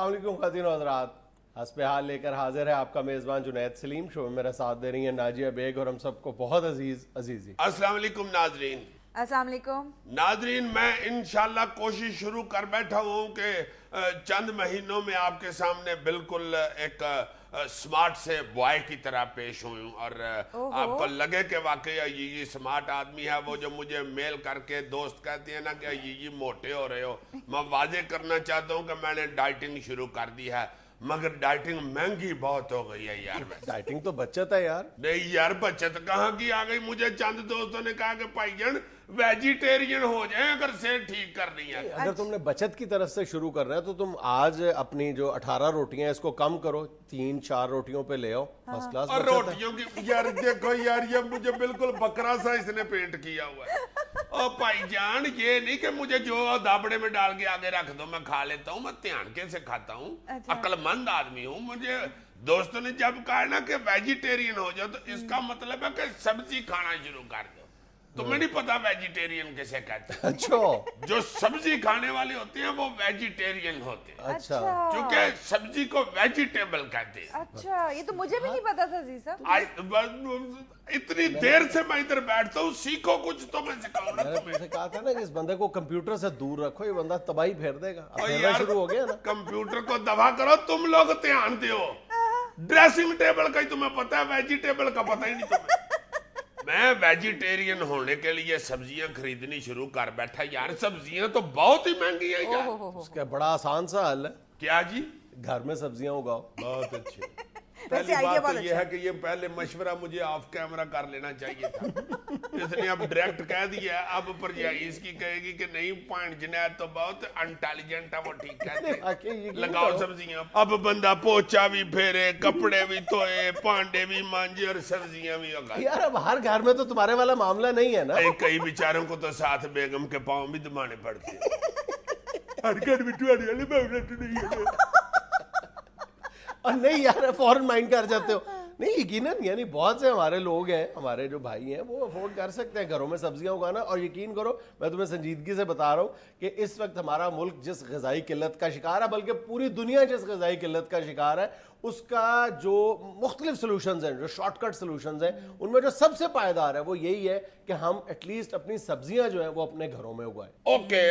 अस्सलाम वालेकुम ख़वातीन और हज़रात, हस्बे हाल लेकर हाजिर है आपका मेज़बान जुनैद सलीम। शो में मेरा साथ दे रही है नाजिया बेग और हम सबको बहुत अजीज़ी। अस्सलाम वालेकुम नाजरीन। अस्सलाम वालेकुम नाजरीन, मैं इंशाल्लाह कोशिश शुरू कर बैठा हूँ कि चंद महीनों में आपके सामने बिल्कुल एक स्मार्ट से बॉय की तरह पेश हूँ और आपको लगे कि वाकई ये स्मार्ट आदमी है। वो जो मुझे मेल करके दोस्त कहते हैं ना कि ये मोटे हो रहे हो, मैं वाजे करना चाहता हूँ कि मैंने डाइटिंग शुरू कर दी है, मगर डाइटिंग महंगी बहुत हो गई है यार। डाइटिंग तो बचत है यार। नहीं यार, बचत कहाँ की आ गई। मुझे चंद दोस्तों ने कहा कि भाईजान वेजिटेरियन हो जाए अगर सेहत ठीक करनी है। अगर तुमने बचत की तरफ से शुरू करना है तो तुम आज अपनी जो 18 रोटियां इसको कम करो, 3-4 रोटियों पे ले आओ, फर्स्ट क्लास और रोटियों की यार देखो यार, ये मुझे बिल्कुल बकरा सा इसने पेंट किया हुआ है। और भाईजान ये नहीं कि मुझे जो दाबड़े में डाल के आगे रख दो मैं खा लेता हूँ, मैं ध्यान के से खाता हूँ। अक्लमंद आदमी हूँ। मुझे दोस्तों ने जब कहा ना कि वेजिटेरियन हो जाओ तो इसका मतलब है कि सब्जी खाना शुरू कर दो। तुम्हें नहीं पता वेजिटेरियन किसे कहते हैं? अच्छा, जो सब्जी खाने वाले होते हैं वो वेजिटेरियन होते हैं। अच्छा, क्योंकि सब्जी को वेजिटेबल कहते हैं। अच्छा, ये तो मुझे भी नहीं पता था जी साहब। इतनी देर से मैं इधर बैठता हूँ, सीखो कुछ तो मैं सिखाऊंगा मैंने तुम्हें। तुमसे कहा था ना कि इस बंदे को कंप्यूटर से दूर रखो, ये बंदा तबाही फेर देगा। अब और फेरना यार, शुरू हो गया ना। कंप्यूटर को दबा करो, तुम लोग ध्यान दो। ड्रेसिंग टेबल का ही तुम्हें पता है, वेजिटेबल का पता ही नहीं तुम्हें। मैं वेजिटेरियन होने के लिए सब्जियां खरीदनी शुरू कर बैठा यार। सब्जियां तो बहुत ही महंगी है यार। उसका बड़ा आसान सा हल है, क्या जी? घर में सब्जियां उगाओ। बहुत अच्छे। वैसे पहली आइडिया बात तो बहुत ये है कि ये पहले मशवरा मुझे ऑफ कैमरा कर लेना चाहिए था। इसने अब डायरेक्ट कह दिया, अब परजाई इसकी कहेगी कि नहीं पॉइंट जुनैद तो बहुत इंटेलिजेंट है, वो ठीक कहते हैं, लगाओ सब्जियां। अब बंदा पोछा भी फेरे, कपड़े भी धोए, भांडे भी मांजे और सब्जियां भी उगाए। यार अब हर घर में तो तुम्हारे वाला मामला नहीं है ना। कई बेचारों को तो साथ बेगम के पाँव भी दबाने पड़ते हैं। हर घर में तुम्हारी वाली मेहनत नहीं है। और नहीं यार, फौरन माइंड कर जाते हो। नहीं, यकीनन यानी बहुत से हमारे लोग हैं, हमारे जो भाई हैं, वो अफोर्ड कर सकते हैं घरों में सब्जियां उगाना। और यकीन करो, मैं तुम्हें संजीदगी से बता रहा हूँ कि इस वक्त हमारा मुल्क जिस ग़िज़ाई किल्लत का शिकार है, बल्कि पूरी दुनिया जिस ग़िज़ाई किल्लत का शिकार है, उसका जो मुख्तलिफ सोल्यूशंस हैं, जो शॉर्टकट सोल्यूशंस हैं, उनमें जो सबसे पायदार है वो यही है कि हम एटलीस्ट अपनी सब्जियां जो हैं वो अपने घरों में उगाएं। Okay,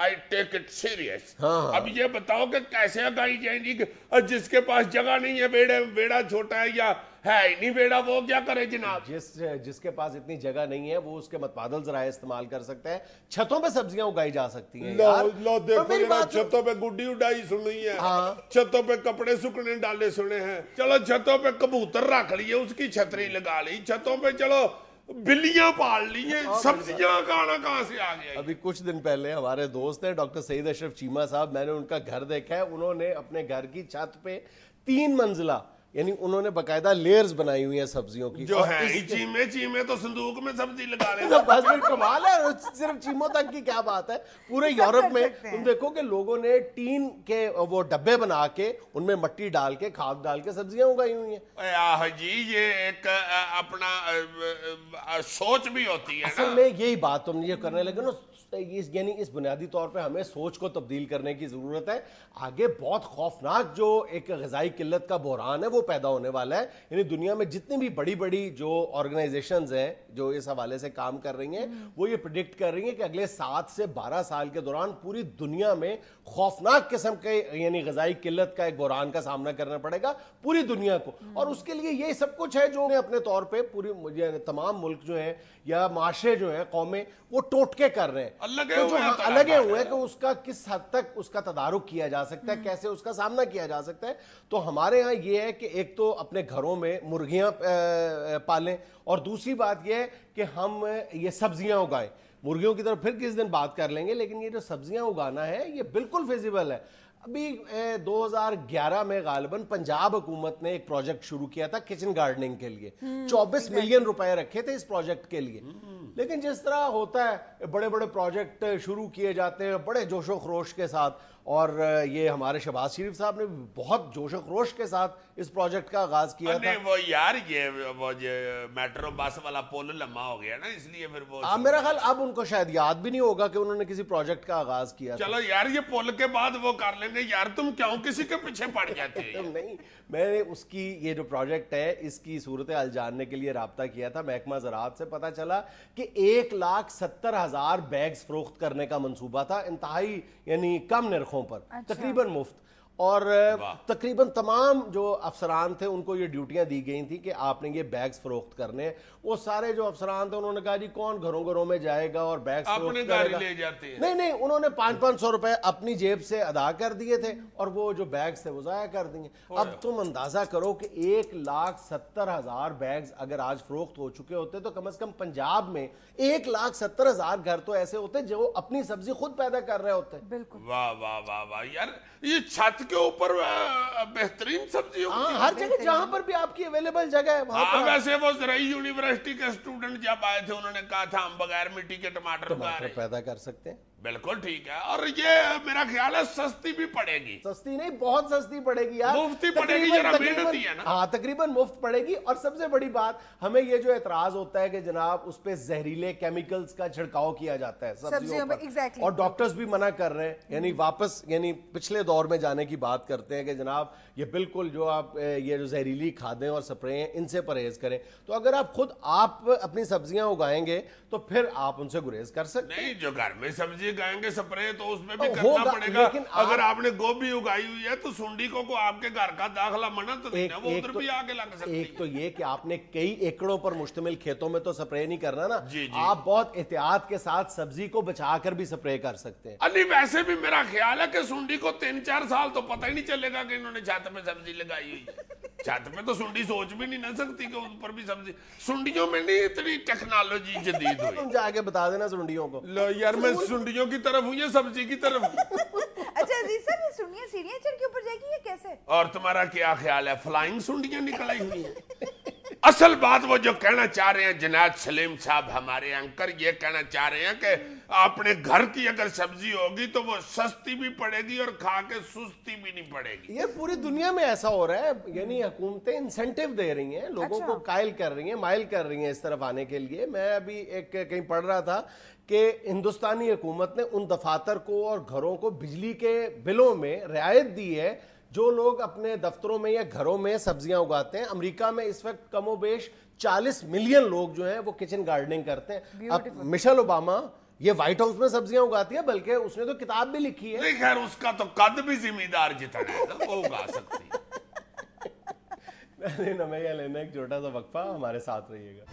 I take it serious. अब ये बताओ कि कैसे उगाई जाएंगी? जिसके पास जगह नहीं है, बेड़ा छोटा है या है ही नहीं बेड़ा, वो क्या करे जनाब? जिसके पास इतनी जगह नहीं है वो उसके मतबादल ज़राए इस्तेमाल कर सकते हैं। छतों पे सब्जियां उगाई जा सकती हैं यार। लो देखो, मेरी बात छतों पे गुड्डी उड़ाई सुनी है, हाँ। छतों पे कपड़े सुखने डाले सुने हैं। चलो छतों पे कबूतर रख लिए, उसकी छतरी लगा ली। छतों पे चलो बिल्लियां पाल ली हैं, सब्जियां खाना कहां से आ गया? अभी कुछ दिन पहले हमारे दोस्त हैं डॉक्टर सईद अशरफ चीमा साहब, मैंने उनका घर देखा है। उन्होंने अपने घर की छत पे 3 मंजिला यानी उन्होंने बकायदा लेयर्स बनाई हुई है सब्जियों की। जो है ही चीमे तो संदूक में सब्जी लगा रहे तो बस फिर कमाल है। सिर्फ चीमों तक की क्या बात है, पूरे यूरोप में तुम देखो कि लोगों ने टीन के वो डब्बे बना के उनमें मिट्टी डाल के, खाद डाल के सब्जियां उगाई हुई हैं। आह जी, ये एक अपना सोच भी होती है असल ना। में यही बात तुम ये करने लगे ना, यानी इस बुनियादी तौर पे हमें सोच को तब्दील करने की ज़रूरत है। आगे बहुत खौफनाक जो एक ग़िज़ाई किल्लत का बहरान है वो पैदा होने वाला है। यानी दुनिया में जितनी भी बड़ी बड़ी जो ऑर्गेनाइजेशंस हैं जो इस हवाले से काम कर रही हैं, वो ये प्रिडिक्ट कर रही हैं कि अगले 7 से 12 साल के दौरान पूरी दुनिया में खौफनाक किस्म के यानी ग़िज़ाई किल्लत का एक बहरान का सामना करना पड़ेगा पूरी दुनिया को। और उसके लिए ये सब कुछ है जो अपने तौर पर पूरी तमाम मुल्क जो हैं या माशरे जो हैं, कौमें, वो टोटके कर रहे हैं, अलग हुए हैं कि उसका किस हद तक उसका तदारुक किया जा सकता है, कैसे उसका सामना किया जा सकता है। तो हमारे यहाँ ये है कि एक तो अपने घरों में मुर्गियाँ पालें और दूसरी बात ये है कि हम ये सब्जियाँ उगाएं। मुर्गियों की तरफ फिर किस दिन बात कर लेंगे, लेकिन ये जो सब्जियाँ उगाना है ये बिल्कुल फिजिबल है। अभी 2011 में गालिबन पंजाब हुकूमत ने एक प्रोजेक्ट शुरू किया था किचन गार्डनिंग के लिए। 24 मिलियन रुपए रखे थे इस प्रोजेक्ट के लिए। लेकिन जिस तरह होता है, बड़े बड़े प्रोजेक्ट शुरू किए जाते हैं बड़े जोशो खरोश के साथ, اور یہ ہمارے شہباز شریف صاحب نے بہت جوش و خروش کے ساتھ اس پروجیکٹ کا آغاز کیا تھا. وہ یار وہ میٹرو بس والا پول لمبا ہو گیا نا, اس لیے پھر وہ میرا خیال اب ان کو شاید یاد بھی نہیں ہوگا کہ انہوں نے کسی پروجیکٹ کا آغاز کیا. چلو یار یہ پول کے بعد وہ کر لیں گے یار, تم کیوں کسی کے پیچھے پڑ جاتے ہیں؟ نہیں, میں نے اس کی یہ جو پروجیکٹ ہے اس کی صورتحال جاننے کے لیے رابطہ کیا تھا. محکمہ زراعت سے پتہ چلا کہ 1,70,000 بیگز فروخت کرنے کا منصوبہ تھا, انتہائی یعنی کم نرخوں پر, تقریباً مفت. اور تقریباً تمام جو افسران تھے ان کو یہ ڈیوٹیاں دی گئی تھیں کہ آپ نے یہ بیگز فروخت کرنے. وہ سارے جو افسران تھے انہوں نے کہا جی کون گھروں گھروں میں جائے گا اور بیگز فروخت کرے گا. لے جاتے ہیں. نہیں, انہوں نے 500 روپے اپنی جیب سے ادا کر دیے تھے اور وہ جو بیگز تھے وہ ضائع کر دیے. اب تم اندازہ کرو کہ 1,70,000 بیگز اگر آج فروخت ہو چکے ہوتے تو کم از کم پنجاب میں 1,70,000 گھر تو ایسے ہوتے جو اپنی سبزی خود پیدا کر رہے ہوتے. بالکل. واہ واہ واہ واہ یار, یہ چھت کے اوپر بہترین سبزی ہوتی ہے. ہر جگہ جہاں پر بھی آپ کی اویلیبل جگہ ہے وہاں پر. ویسے وہ زرعی یونیورسٹی کے اسٹوڈنٹ جب آئے تھے انہوں نے کہا تھا ہم بغیر مٹی کے ٹماٹر پیدا کر سکتے ہیں. بالکل ٹھیک ہے, اور یہ میرا خیال ہے سستی بھی پڑے گی. سستی نہیں, بہت سستی پڑے گی یار. مفتی پڑے گی, ذرا محنت ہی ہے نا. ہاں تقریباً مفت پڑے گی. اور سب سے بڑی بات ہمیں یہ جو اعتراض ہوتا ہے کہ جناب اس پہ زہریلے کیمیکلز کا چھڑکاؤ کیا جاتا ہے سبزیوں پر, اور ڈاکٹرز بھی منع کر رہے ہیں, یعنی واپس یعنی پچھلے دور میں جانے کی بات کرتے ہیں کہ جناب یہ بالکل جو آپ یہ جو زہریلی کھادیں اور سپرے ہیں ان سے پرہیز کریں. تو اگر آپ خود آپ اپنی سبزیاں اگائیں گے تو پھر آپ ان سے گریز کر سکتے ہیں. نہیں, جو گھر میں سبزی اگائیں گے سپرے تو اس میں بھی کرنا پڑے گا. اگر آپ نے گوبھی اگائی ہوئی ہے تو سنڈی کو آپ کے گھر کا داخلہ منع تو نہیں ہے, وہ ادھر بھی آگے لگ سکتی ہے. ایک تو یہ کہ آپ نے کئی ایکڑوں پر مشتمل کھیتوں میں تو سپرے نہیں کرنا نا. جی آپ بہت احتیاط کے ساتھ سبزی کو بچا کر بھی سپرے کر سکتے ہیں. نہیں ویسے بھی میرا خیال ہے کہ سنڈی کو 3-4 سال تو پتہ ہی نہیں چلے گا کہ انہوں نے چھت میں سبزی لگائی ہوئی ہے. چھت میں تو سنڈی سوچ بھی نہیں نہ سکتی کہ اس پر بھی سبزی. سنڈیوں میں نہیں اتنی ٹیکنالوجی جدید ہوئی. تم جا کے بتا دینا سنڈیوں کو. لو یار میں سنڈیوں کی طرف ہوں یا سبزی کی طرف ہوں. اچھا عزیز صاحب, یہ سنیے سیڑھیاں چڑھ کے اوپر جائے گی یہ کیسے؟ اور تمہارا کیا خیال ہے, فلائنگ سنڈیاں نکل آئی ہوئی ہیں؟ اصل بات وہ جو کہنا چاہ رہے ہیں جناب سلیم صاحب ہمارے اینکر, یہ کہنا چاہ رہے ہیں کہ اپنے گھر کی اگر سبزی ہوگی تو وہ سستی بھی پڑے گی اور کھا کے سستی بھی نہیں پڑے گی. یہ پوری دنیا میں ایسا ہو رہا ہے, یعنی حکومتیں انسینٹیو دے رہی ہیں, لوگوں کو قائل کر رہی ہیں, مائل کر رہی ہیں اس طرف آنے کے لیے. میں ابھی ایک کہیں پڑھ رہا تھا کہ ہندوستانی حکومت نے ان دفاتر کو اور گھروں کو بجلی کے بلوں میں رعایت دی ہے جو لوگ اپنے دفتروں میں یا گھروں میں سبزیاں اگاتے ہیں. امریکہ میں اس وقت کم و بیش 40 ملین لوگ جو ہیں وہ کچن گارڈننگ کرتے ہیں. اب مشیل اوباما یہ وائٹ ہاؤس میں سبزیاں اگاتی ہے, بلکہ اس نے تو کتاب بھی لکھی ہے. نہیں خیر اس کا تو قد بھی ذمہ دار جتنا ہے وہ اگا سکتی ہے. میں لینا ایک چھوٹا سا وقفہ, ہمارے ساتھ رہیے گا.